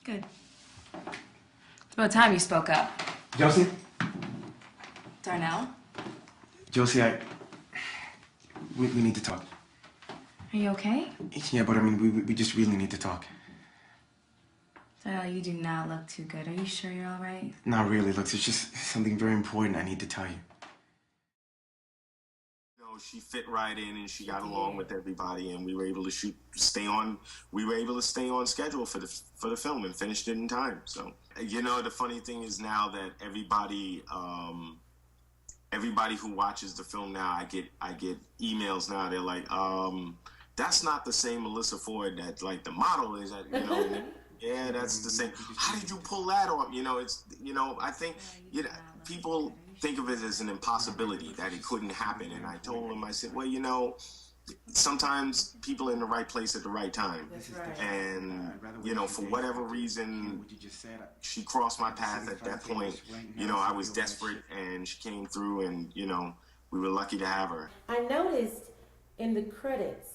Good. It's about time you spoke up. Josie? Darnell? Josie, we need to talk. Are you okay? Yeah, but I mean, we just really need to talk. Darnell, you do not look too good. Are you sure you're all right? Not really. Look, it's just something very important I need to tell you. She fit right in and she got along with everybody, and we were able to stay on schedule for the film and finished it in time. So, you know, the funny thing is now that everybody who watches the film now, I get emails now. They're like, that's not the same Melyssa Ford that like the model is, you know. Yeah, that's the same. How did you pull that off? You know, I think people think of it as an impossibility that it couldn't happen. And I told him, I said, well, you know, sometimes people are in the right place at the right time. Right. And, you know, for whatever reason, she crossed my path at that point. You know, I was desperate and she came through and, you know, we were lucky to have her. I noticed in the credits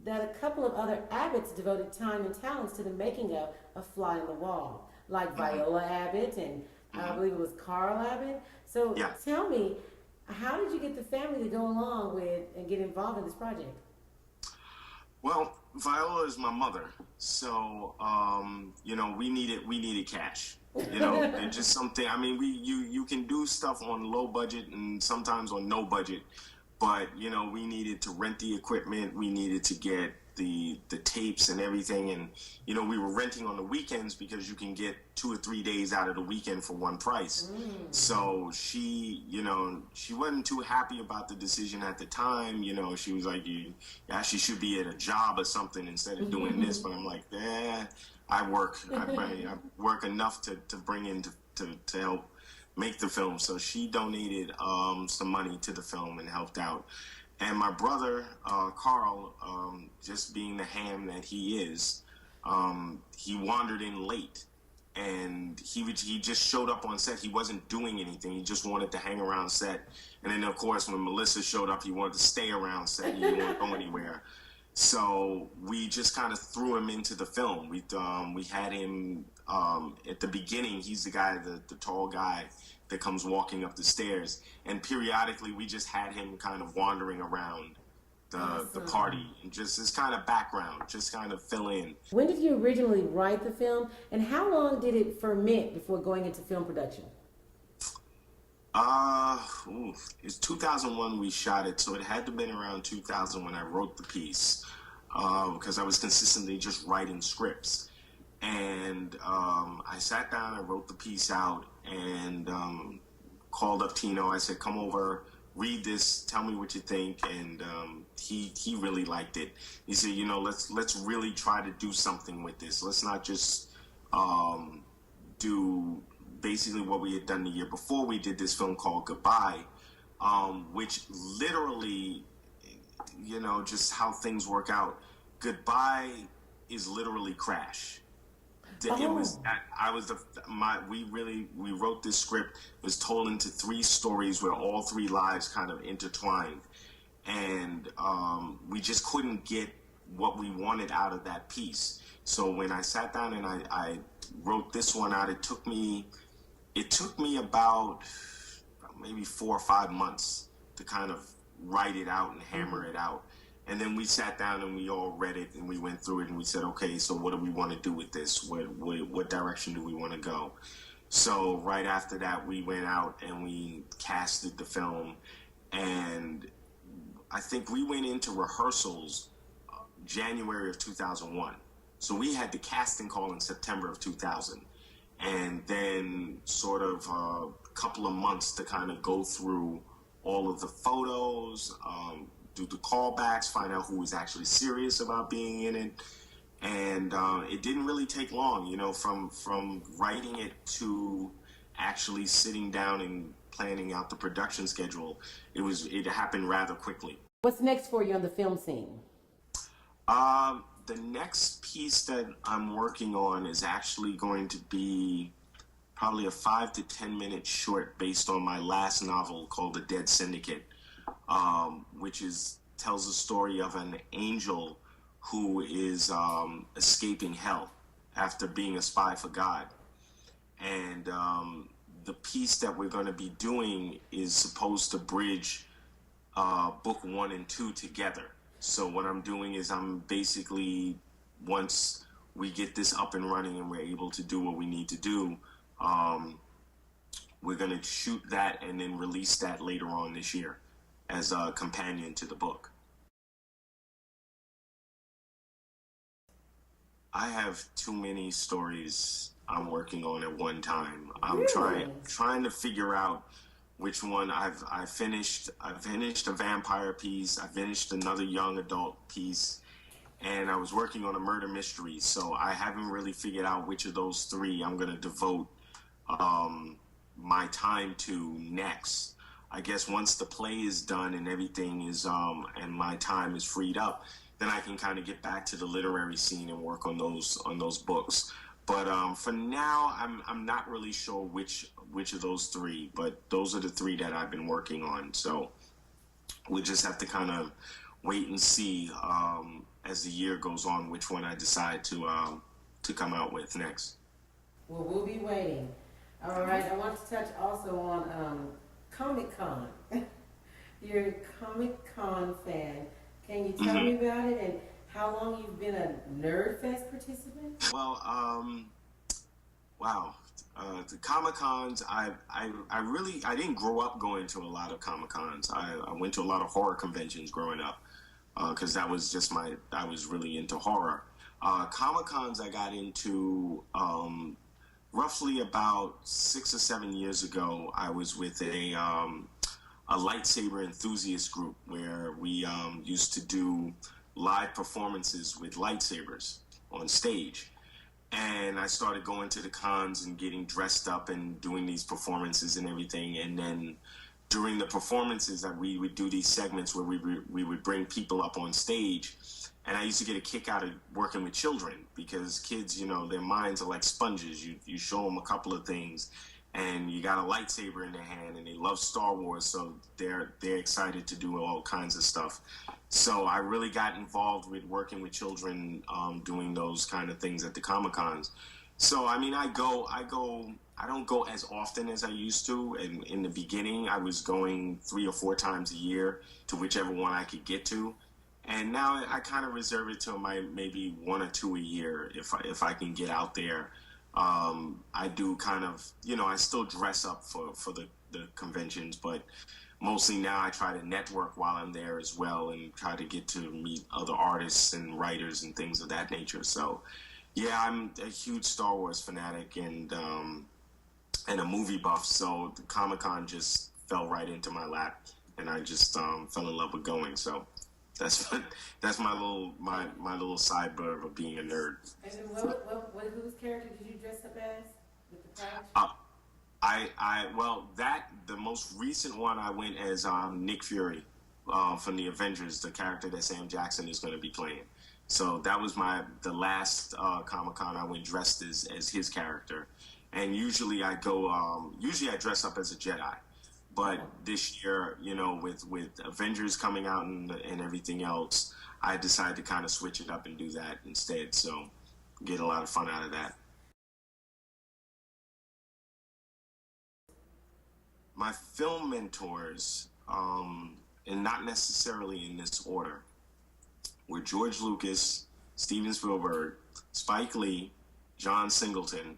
that a couple of other Abbotts devoted time and talents to the making of A Fly on the Wall, like Viola Abbott and I believe it was Carl Abbott. So tell me, how did you get the family to go along with and get involved in this project? Well, Viola is my mother, so you know, we needed cash. You know, and just something. I mean, you can do stuff on low budget and sometimes on no budget, but you know, we needed to rent the equipment. We needed to get the tapes and everything, and you know, we were renting on the weekends because you can get 2 or 3 days out of the weekend for one price. So she, you know, she wasn't too happy about the decision at the time. You know, she was like, you actually should be at a job or something instead of doing this. But I'm like, I work enough to bring in to help make the film. So she donated some money to the film and helped out. And my brother, Carl, just being the ham that he is, he wandered in late. And he just showed up on set. He wasn't doing anything. He just wanted to hang around set. And then, of course, when Melyssa showed up, he wanted to stay around set. He didn't want to go anywhere. So we just kind of threw him into the film. We had him at the beginning. He's the guy, the tall guy that comes walking up the stairs, and periodically we just had him kind of wandering around the party and just this kind of background, just kind of fill in. When did you originally write the film, and how long did it ferment before going into film production? It's 2001 we shot it, so it had to have been around 2000 when I wrote the piece, because I was consistently just writing scripts. And I sat down, I wrote the piece out, and called up Tino. I said, come over, read this, tell me what you think. And he really liked it. He said, you know, let's really try to do something with this. Let's not just do basically what we had done the year before. We did this film called Goodbye, which literally, you know, just how things work out. Goodbye is literally Crash. It was we wrote this script. It was told into 3 stories where all 3 lives kind of intertwined, and we just couldn't get what we wanted out of that piece. So when I sat down and I wrote this one out, it took me about maybe 4 or 5 months to kind of write it out and hammer it out. And then we sat down and we all read it and we went through it and we said, okay, so what do we want to do with this? What direction do we want to go? So right after that, we went out and we casted the film. And I think we went into rehearsals January of 2001. So we had the casting call in September of 2000. And then sort of a couple of months to kind of go through all of the photos, do the callbacks, find out who was actually serious about being in it. And it didn't really take long, you know, from writing it to actually sitting down and planning out the production schedule. It happened rather quickly. What's next for you on the film scene? The next piece that I'm working on is actually going to be probably a 5 to 10 minute short based on my last novel called The Dead Syndicate, which tells the story of an angel who is escaping hell. after being a spy for God. And the piece that we're going to be doing is supposed to bridge book 1 and 2 together. So what I'm doing is I'm basically, once we get this up and running and we're able to do what we need to do, we're going to shoot that and then release that later on this year as a companion to the book. I have too many stories I'm working on at one time. I'm Really? trying to figure out which one. I finished a vampire piece. I finished another young adult piece, and I was working on a murder mystery. So I haven't really figured out which of those 3 I'm going to devote my time to next. I guess once the play is done and everything is and my time is freed up, then I can kind of get back to the literary scene and work on those books. But for now, I'm not really sure which of those 3, but those are the 3 that I've been working on. So we just have to kind of wait and see as the year goes on which one I decide to come out with next. Well, we'll be waiting. All right, I want to touch also on Comic-Con. You're a Comic-Con fan. Can you tell me about it and how long you've been a Nerdfest participant? Well, wow. The Comic-Cons, I didn't grow up going to a lot of Comic-Cons. I went to a lot of horror conventions growing up because that was just I was really into horror. Comic-Cons I got into roughly about 6 or 7 years ago. I was with a lightsaber enthusiast group where we used to do live performances with lightsabers on stage. And I started going to the cons and getting dressed up and doing these performances and everything. And then during the performances, we would do these segments where we would bring people up on stage. And I used to get a kick out of working with children because kids, you know, their minds are like sponges. You show them a couple of things and you got a lightsaber in their hand and they love Star Wars, so they're excited to do all kinds of stuff. So I really got involved with working with children, doing those kind of things at the Comic-Cons. So, I mean, I don't go as often as I used to. And in the beginning, I was going 3 or 4 times a year to whichever one I could get to. And now I kind of reserve it to maybe 1 or 2 a year if I can get out there. I do kind of, you know, I still dress up for the conventions, but mostly now I try to network while I'm there as well and try to get to meet other artists and writers and things of that nature. So, yeah, I'm a huge Star Wars fanatic and a movie buff, so the Comic-Con just fell right into my lap, and I just fell in love with going. So that's my little sideburn of being a nerd. And then whose character did you dress up as with the patch? The most recent one I went as Nick Fury from the Avengers, the character that Sam Jackson is going to be playing. So that was the last Comic-Con I went dressed as his character. And usually I dress up as a Jedi. But this year, you know, with Avengers coming out and everything else, I decided to kind of switch it up and do that instead. So get a lot of fun out of that. My film mentors, and not necessarily in this order, were George Lucas, Steven Spielberg, Spike Lee, John Singleton,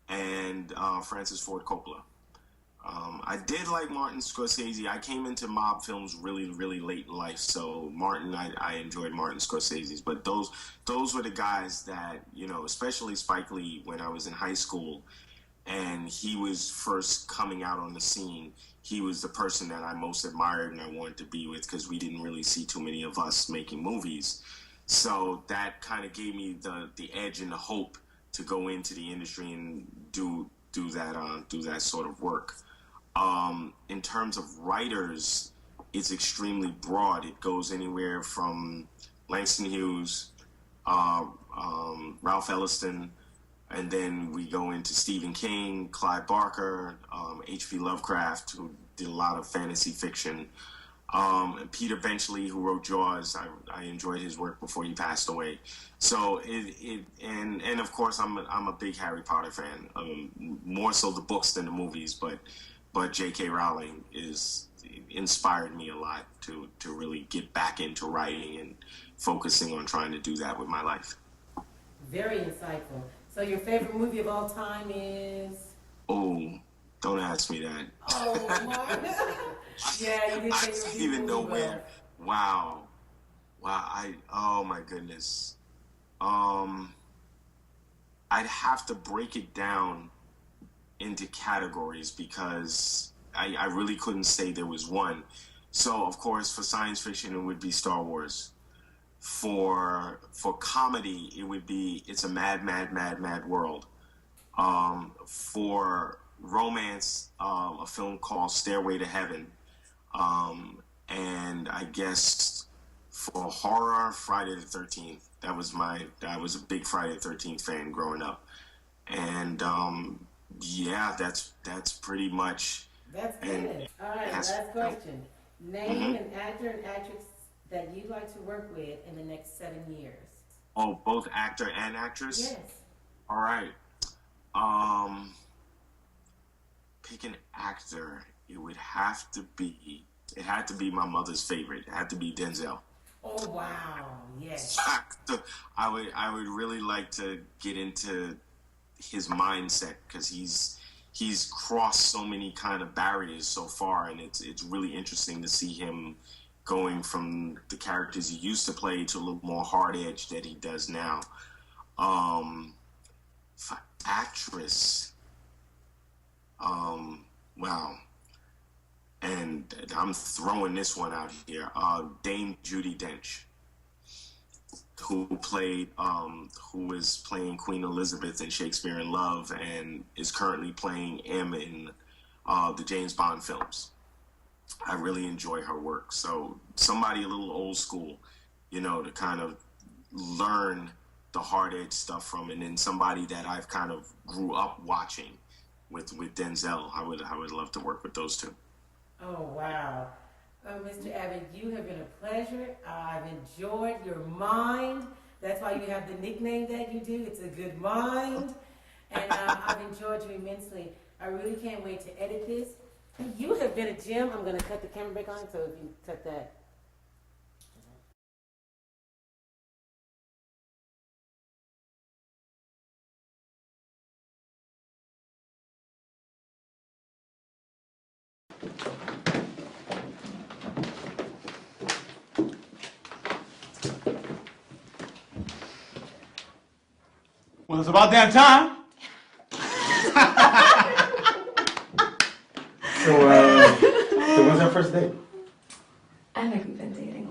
and Francis Ford Coppola. I did like Martin Scorsese. I came into mob films really, really late in life, so I enjoyed Martin Scorsese's. But those were the guys that, you know, especially Spike Lee when I was in high school and he was first coming out on the scene. He was the person that I most admired and I wanted to be with because we didn't really see too many of us making movies. So that kind of gave me the edge and the hope to go into the industry and do that sort of work. In terms of writers, it's extremely broad. It goes anywhere from Langston Hughes, Ralph Ellison, and then we go into Stephen King, Clive Barker, H.P. Lovecraft, who did a lot of fantasy fiction. And Peter Benchley, who wrote Jaws, I enjoyed his work before he passed away. So and of course I'm a big Harry Potter fan. More so the books than the movies, but J.K. Rowling inspired me a lot to really get back into writing and focusing on trying to do that with my life. Very insightful. So your favorite movie of all time is? Oh, don't ask me that. Oh my! Yeah, you did I say don't your even know movie where. Wow. Oh my goodness. I'd have to break it down into categories because I really couldn't say there was one. So of course for science fiction it would be Star Wars. For comedy it would be It's a Mad, Mad, Mad, Mad World. For romance, a film called Stairway to Heaven. And I guess for horror, Friday the 13th. I was a big Friday the 13th fan growing up. And yeah, that's pretty much. That's good. All right, last question. Name an actor and actress that you'd like to work with in the next 7 years. Oh, both actor and actress? Yes. All right. Pick an actor. It had to be my mother's favorite. It had to be Denzel. Oh wow! Yes. I would really like to get into his mindset because he's crossed so many kind of barriers so far, and it's really interesting to see him going from the characters he used to play to a little more hard edge that he does now. For actress, wow. And I'm throwing this one out here. Dame Judi Dench, who is playing Queen Elizabeth in Shakespeare in Love and is currently playing M in the James Bond films. I really enjoy her work. So somebody a little old school, to kind of learn the hard edge stuff from, and then somebody that I've kind of grew up watching with Denzel. I would love to work with those two. Oh, wow. Mr. Abbott, you have been a pleasure. I've enjoyed your mind. That's why you have the nickname that you do. It's a good mind. And I've enjoyed you immensely. I really can't wait to edit this. You have been a gem. I'm going to cut the camera back on, so if you cut that. Well, it's about damn time. So when's our first date? I think we've been dating.